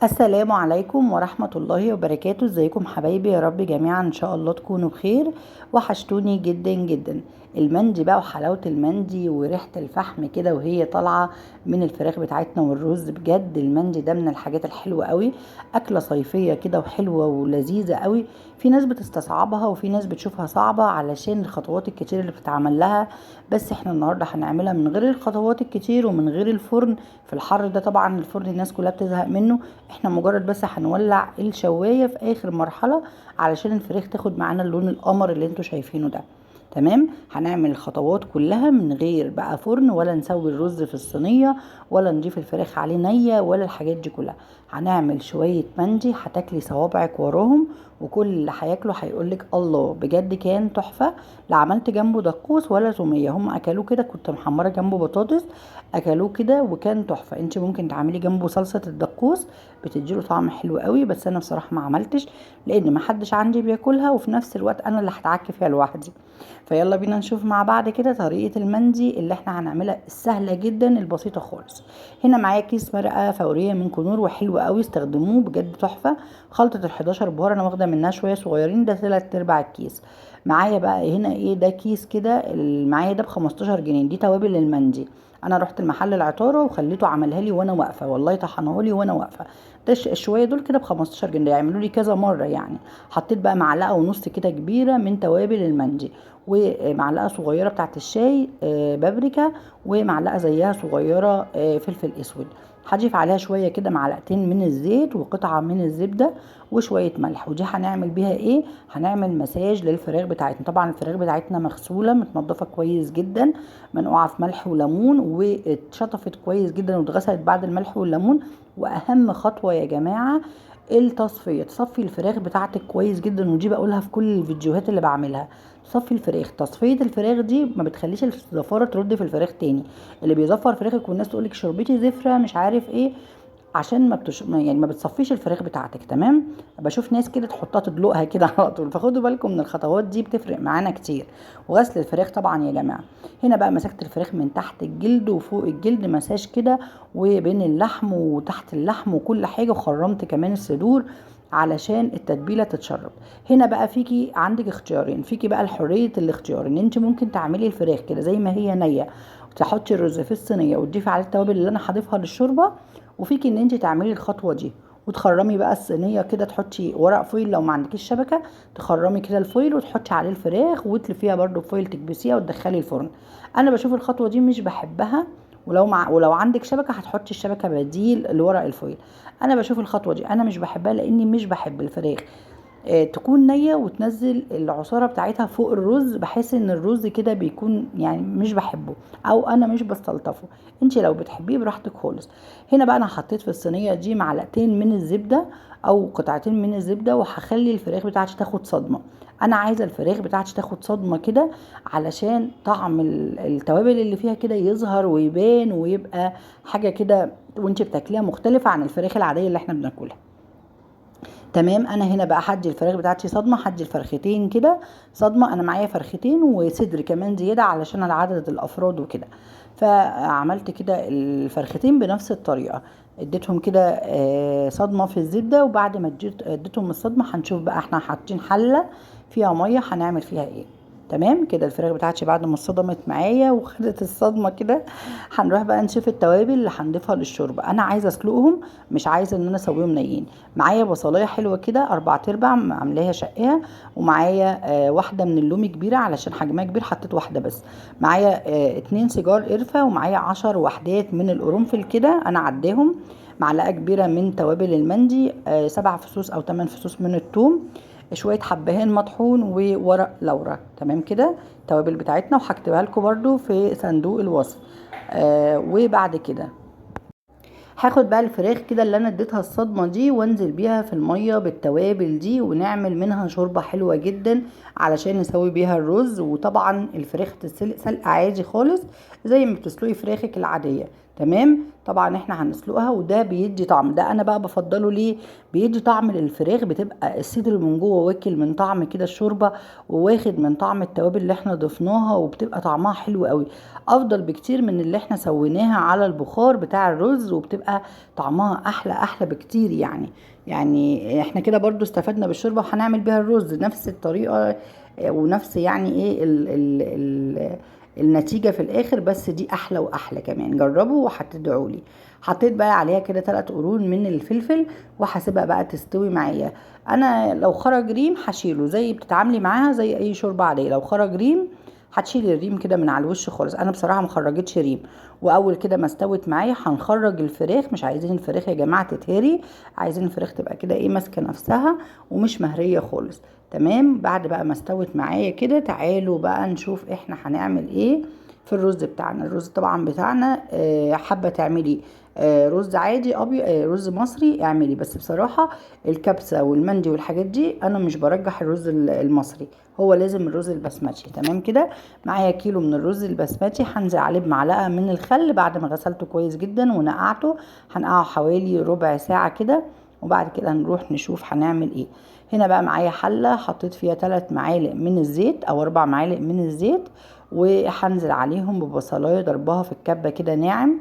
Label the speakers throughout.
Speaker 1: السلام عليكم ورحمة الله وبركاته. ازيكم حبايبي؟ يا رب جميعا ان شاء الله تكونوا بخير. وحشتوني جدا جدا. المندي بقى وحلاوة المندي وريحة الفحم كده وهي طالعة من الفراخ بتاعتنا والرز، بجد المندي ده من الحاجات الحلوة قوي. أكلة صيفية كده وحلوة ولذيذة قوي. في ناس بتستصعبها وفي ناس بتشوفها صعبة علشان الخطوات الكتير اللي بتتعمل لها، بس احنا النهاردة هنعملها من غير الخطوات الكتير ومن غير الفرن. في الحر ده طبعا الفرن الناس كلها بتزهق منه. احنا مجرد بس هنولع الشواية في اخر مرحلة علشان الفراخ تاخد معانا اللون القمر اللي انتوا شايفينه ده. تمام، هنعمل الخطوات كلها من غير بقى فرن، ولا نسوي الرز في الصينية، ولا نضيف الفراخ عليه نية، ولا الحاجات دي كلها. هنعمل شوية مندي هتاكلي صوابعك وراهم، وكل اللي هياكله هيقولك الله بجد كان تحفة. لا عملت جنبه دقوس ولا تومية، هم اكلوه كده، كنت محمرة جنبه بطاطس اكلوه كده وكان تحفة. انت ممكن تعملي جنبه صلصة الدقوس، بتديله طعم حلو قوي، بس انا بصراحة ما عملتش لان ما حدش عندي بياكلها، وفي نفس الوقت انا اللي هتعكي فيها لوحدي. فيلا بينا نشوف مع بعض كده طريقة المندي اللي احنا هنعملها السهلة جدا البسيطة خالص. هنا معايا كيس مرقة فورية من كنور وحلو قوي، استخدموه بجد تحفة. خلطة ال11 بهار انا واخدة منها شوية صغيرين، ده 3/4 الكيس. معايا بقى هنا ايه ده كيس كده معايا ده ب15 جنيه، دي توابل المندي. انا رحت المحل العطاره وخليته عملها لي وانا واقفه، والله طحنه لي وانا واقفه. ده الشويه دول كده ب15 جنيه، يعملوا لي كذا مره يعني. حطيت بقى معلقه ونص كده كبيره من توابل المندي، ومعلقه صغيره بتاعت الشاي بابريكا، ومعلقه زيها صغيره فلفل اسود. هضيف عليها شويه كده معلقتين من الزيت وقطعه من الزبده وشويه ملح، ودي هنعمل بيها ايه؟ هنعمل مساج للفراخ بتاعتنا. طبعا الفراخ بتاعتنا مغسوله متنضفه كويس جدا، منقوعه في ملح وليمون، واتشطفت كويس جدا واتغسلت بعد الملح والليمون. واهم خطوه يا جماعه التصفيه، تصفي الفراخ بتاعتك كويس جدا، ودي بقولها في كل الفيديوهات اللي بعملها. تصفي الفراخ، تصفيه الفراخ دي ما بتخليش الزفاره ترد في الفراخ تاني. اللي بيزفر فراخك والناس تقولك شربتي زفره مش عارف ايه، عشان يعني ما بتصفيش الفراخ بتاعتك. تمام، بشوف ناس كده تحطها تدلقها كده على طول، فخدوا بالكم من الخطوات دي بتفرق معانا كتير. وغسل الفراخ طبعا يا جماعه. هنا بقى مسكت الفراخ من تحت الجلد وفوق الجلد مساج كده، وبين اللحم وتحت اللحم وكل حاجه، وخرمت كمان الصدور علشان التتبيله تتشرب. هنا بقى فيكي عندك اختيارين، فيكي بقى حريه الاختيار ان انت ممكن تعملي الفراخ كده زي ما هي نيه، وتحطي الرز في الصينيه وتضيفي عليه التوابل اللي انا هضيفها للشوربه. وفيكي ان انت تعملي الخطوه دي وتخرمي بقى الصينيه كده، تحطي ورق فويل لو ما عندكيش شبكه، تخرمي كده الفويل وتحطي عليه الفراخ وتلفيها برده فويل تكبسيها وتدخلي الفرن. انا بشوف الخطوه دي مش بحبها، ولو عندك شبكه هتحطي الشبكه بديل لورق الفويل. انا بشوف الخطوه دي انا مش بحبها لاني مش بحب الفراخ تكون نية وتنزل العصارة بتاعتها فوق الرز، بحس ان الرز كده بيكون يعني مش بحبه او انا مش بستلطفه. انتي لو بتحبيه براحتك خالص. هنا بقى انا حطيت في الصينية دي معلقتين من الزبدة او قطعتين من الزبدة، وهخلي الفراخ بتاعتي تاخد صدمة. انا عايزة الفراخ بتاعتي تاخد صدمة كده علشان طعم التوابل اللي فيها كده يظهر ويبان، ويبقى حاجة كده وانتي بتاكليها مختلفة عن الفراخ العادية اللي احنا بناكلها. تمام، انا هنا بقى هدي الفراخ بتاعتي صدمه، هدي الفرختين كده صدمه. انا معايا فرختين وصدر كمان زياده علشان عدد الافراد وكده. فعملت كده الفرختين بنفس الطريقه، اديتهم كده صدمه في الزبده، وبعد ما اديتهم الصدمه هنشوف بقى احنا حاطين حله فيها ميه هنعمل فيها ايه. تمام كده الفراخ بتاعتي بعد ما اتصدمت معايا وخدت الصدمه كده، هنروح بقى نشوف التوابل اللي هنضيفها للشوربه. انا عايزه اسلقهم، مش عايزه ان انا اسويهم نيين. معايا بصلايه حلوه كده 4/4 عاملاها شقها، ومعايا واحده من اللومي كبيره علشان حجمها كبير حطيت واحده بس. معايا 2 سيجار قرفه، ومعايا 10 وحدات من القرنفل كده انا عداهم. معلقه كبيره من توابل المندي، 7 فصوص او 8 فصوص من الثوم، شويه حبهان مطحون وورق لورا. تمام كده التوابل بتاعتنا، وهكتبها لكم برده في صندوق الوصف. وبعد كده هاخد بقى الفراخ كده اللي انا اديتها الصدمه دي وانزل بيها في الميه بالتوابل دي، ونعمل منها شوربه حلوه جدا علشان نسوي بيها الرز. وطبعا الفراخ تتسلق سلقه عادي خالص زي ما بتسلقي فراخك العاديه. تمام. طبعا احنا هنسلقها وده بيدي طعم، ده انا بقى بفضله ليه؟ بيدي طعم للفراخ، بتبقى الصدر من جوه واكل من طعم كده الشوربه، وواخد من طعم التوابل اللي احنا ضفناها، وبتبقى طعمها حلو قوي، افضل بكتير من اللي احنا سويناها على البخار بتاع الرز، وبتبقى طعمها احلى احلى بكتير يعني. يعني احنا كده برضو استفدنا بالشوربه، وهنعمل بيها الرز نفس الطريقه، ونفس يعني ايه النتيجة في الاخر، بس دي احلى واحلى كمان. جربوا وهتدعوا لي. حطيت بقى عليها كده 3 قرون من الفلفل، وهسيبها بقى تستوي معايا. انا لو خرج ريم هشيله، زي بتتعاملي معاها زي اي شوربة عادية، لو خرج ريم هتشيلي الريم كده من على الوش خالص. انا بصراحة ما خرجتش ريم. واول كده ما استوت معايا هنخرج الفراخ. مش عايزين الفراخ يا جماعة تتهري، عايزين الفراخ تبقى كده ايه ماسكة نفسها ومش مهرية خالص. تمام. بعد بقى ما استوت معايا كده، تعالوا بقى نشوف احنا هنعمل ايه في الرز بتاعنا. الرز طبعا بتاعنا حابه تعملي رز عادي ابيض، رز مصري اعملي، بس بصراحه الكبسه والمندي والحاجات دي انا مش برجح الرز المصري، هو لازم الرز البسمتي. تمام كده. معايا كيلو من الرز البسمتي، هنزل عليه بمعلقه من الخل بعد ما غسلته كويس جدا ونقعته. هنقعه حوالي ربع ساعه كده، وبعد كده هنروح نشوف هنعمل ايه. هنا بقى معايا حله حطيت فيها 3 معالق من الزيت او 4 معالق من الزيت، وهنزل عليهم ببصلايه ضربها في الكبه كده ناعم،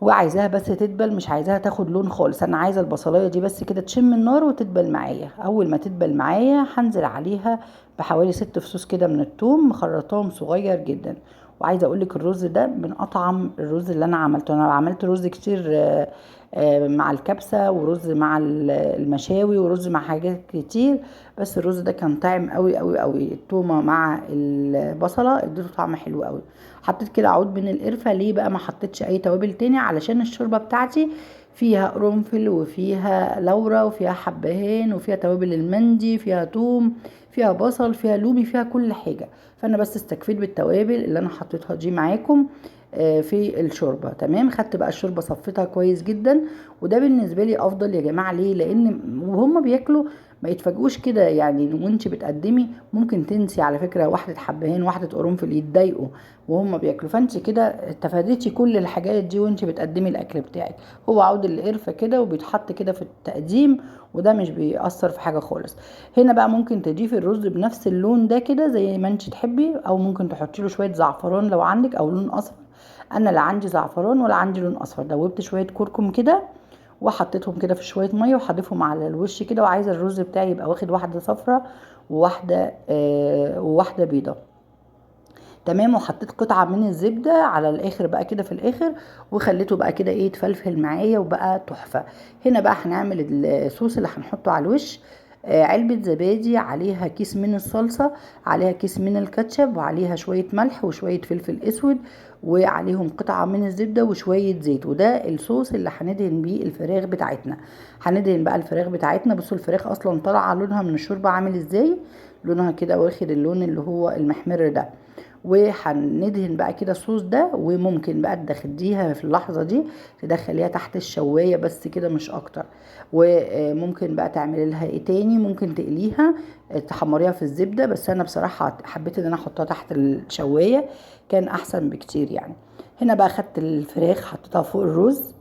Speaker 1: وعايزاها بس تدبل، مش عايزاها تاخد لون خالص، انا عايزه البصلايه دي بس كده تشم النار وتدبل معايا. اول ما تدبل معايا هنزل عليها بحوالي 6 فصوص كده من الثوم مخرطاهم صغير جدا. وعايزه اقولك الرز ده من اطعم الرز اللي انا عملته. انا عملت رز كتير مع الكبسه، ورز مع المشاوي، ورز مع حاجات كتير، بس الرز ده كان طعم قوي قوي قوي. التومه مع البصله اديته طعم حلو قوي. حطيت كده عود من القرفة. ليه بقى ما حطيتش اي توابل تاني؟ علشان الشوربة بتاعتي فيها قرنفل وفيها لورا وفيها حبهان وفيها توابل المندي، فيها توم، فيها بصل، فيها لومي، فيها كل حاجة. فانا بس استكفيت بالتوابل اللي انا حطيتها دي معاكم في الشوربة. تمام. خدت بقى الشوربة صفتها كويس جدا، وده بالنسبة لي افضل يا جماعة. ليه؟ لان وهم بياكلوا ما يتفاجئوش كده يعني، وانت بتقدمي ممكن تنسي على فكرة واحدة حبهان واحدة قرنفل يتضايقوا وهم بياكلوا، فانت كده تفاديتي كل الحاجات دي وانت بتقدمي الاكل بتاعك. هو عود القرفة كده وبيتحط كده في التقديم، وده مش بيأثر في حاجة خالص. هنا بقى ممكن تضيفي الرز بنفس اللون ده كده زي ما انت تحبي، او ممكن تحطي له شوية زعفران لو عندك، او لون اصفر. انا لا عندي زعفران ولا عندي لون اصفر. دوبت شوية كركم كده وحطيتهم كده في شويه ميه وهضيفهم على الوش كده، وعايزه الرز بتاعي يبقى واخد واحده صفرة وواحده بيضه. تمام. وحطيت قطعة من الزبدة على الاخر بقى كده في الاخر، وخليته بقى كده ايه تفلفل معايا وبقى تحفة. هنا بقى هنعمل الصوص اللي هنحطه على الوش. علبة زبادي، عليها كيس من الصلصة، عليها كيس من الكاتشب، وعليها شوية ملح وشوية فلفل اسود، وعليهم قطعة من الزبدة وشوية زيت. وده الصوص اللي هندهن بيه الفراخ بتاعتنا. هندهن بقى الفراخ بتاعتنا. بصوا الفراخ اصلا طالعة لونها من الشوربة عامل ازاي، لونها كده واخد اللون اللي هو المحمر ده. وهندهن بقى كده الصوص ده، وممكن بقى تدخليها في اللحظة دي تدخليها تحت الشواية بس كده مش اكتر. وممكن بقى تعملي لها ايه تاني، ممكن تقليها تحمريها في الزبدة، بس انا بصراحة حبيت ان انا احطها تحت الشواية، كان احسن بكتير يعني. هنا بقى خدت الفراخ حطيتها فوق الرز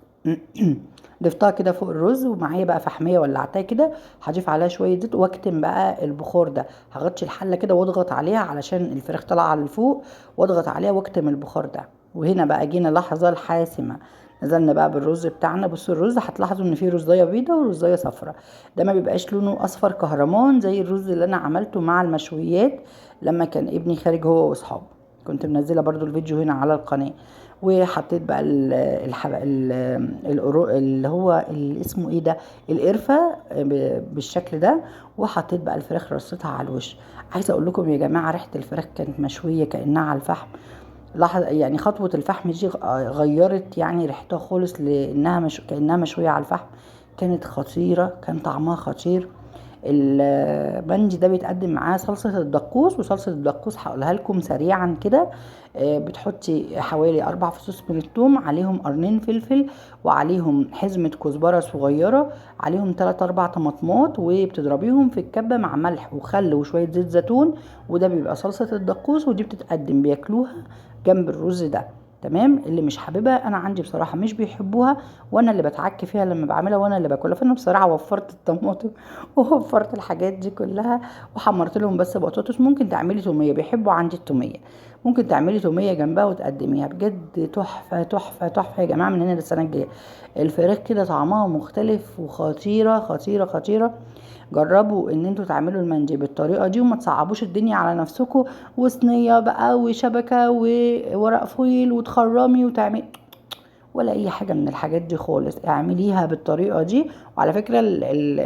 Speaker 1: ضفتها كده فوق الرز، ومعايا بقى فحميه ولعتها كده، هضيف عليها شويه زيت واكتم بقى البخار ده. هغطي الحله كده واضغط عليها علشان الفراخ طالعه على فوق، واضغط عليها واكتم البخار ده. وهنا بقى جينا لحظه الحاسمه، نزلنا بقى بالرز بتاعنا. بصوا الرز هتلاحظوا ان فيه رزايه بيضه ورزايه صفراء، ده ما بيبقاش لونه اصفر كهرمان زي الرز اللي انا عملته مع المشويات لما كان ابني خارج هو واصحابه. كنت منزله برضو الفيديو هنا على القناه. وحطيت بقى اللي هو اللي اسمه ايه ده، القرفه بالشكل ده. وحطيت بقى الفراخ رصيتها على الوش. عايزه اقول لكم يا جماعه ريحه الفراخ كانت مشويه كانها على الفحم. لحظه يعني خطوه الفحم دي غيرت يعني ريحتها خالص، لانها كانها مشويه على الفحم. كانت خطيره، كان طعمها خطير. البنج ده بيتقدم معاه صلصة الدقوس، وصلصة الدقوس هقولها لكم سريعا كده. بتحطي حوالي 4 فصوص من الثوم، عليهم قرنين فلفل، وعليهم حزمة كزبرة صغيرة، عليهم 3 4 طماطمات، وبتضربيهم في الكبة مع ملح وخل وشوية زيت زيتون. وده بيبقى صلصة الدقوس، ودي بتتقدم بياكلوها جنب الرز ده. تمام. اللي مش حاببها، انا عندي بصراحه مش بيحبوها، وانا اللي بتعك فيها لما بعملها وانا اللي باكلها، فانا بصراحه وفرت الطماطم ووفرت الحاجات دي كلها، وحمرت لهم بس بطاطس. ممكن تعملي توميه، بيحبوا عندي التوميه، ممكن تعملي توميه جنبها وتقدميها، بجد تحفه تحفه تحفه يا جماعه. من هنا للسنه الجايه الفراخ كده طعمها مختلف وخطيره خطيره خطيره. جربوا ان انتوا تعملوا المندي بالطريقه دي، وما تصعبوش الدنيا على نفسكم، وصينيه بقى وشبكه وورق فويل وتخرمي وتعملي ولا اي حاجه من الحاجات دي خالص. اعمليها بالطريقه دي. وعلى فكره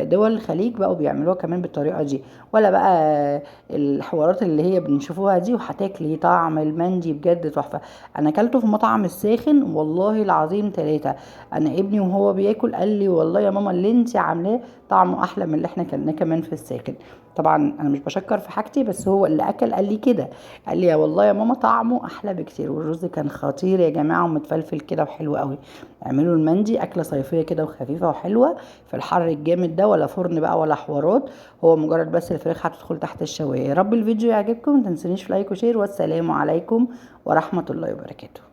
Speaker 1: دول الخليج بقوا بيعملوها كمان بالطريقه دي، ولا بقى الحوارات اللي هي بنشوفوها دي. وهتاكلي طعم المندي بجد تحفه. انا اكلته في مطعم الساخن والله العظيم 3. انا ابني وهو بياكل قال لي والله يا ماما اللي انت عاملاه طعمه احلى من اللي احنا كلناه كمان في الساخن. طبعا انا مش بشكر في حاجتي، بس هو اللي اكل قال لي كده، قال لي يا والله يا ماما طعمه احلى بكتير. والرز كان خطير يا جماعه ومتفلفل كده وحلو قوي. اعملوا المندي اكله صيفيه كده وخفيفه وحلوه في الحر الجامد ده، ولا فرن بقى ولا حوارات، هو مجرد بس الفراخ هتدخل تحت الشوايه. يا رب الفيديو يعجبكم، متنسونيش في لايك وشير، والسلام عليكم ورحمه الله وبركاته.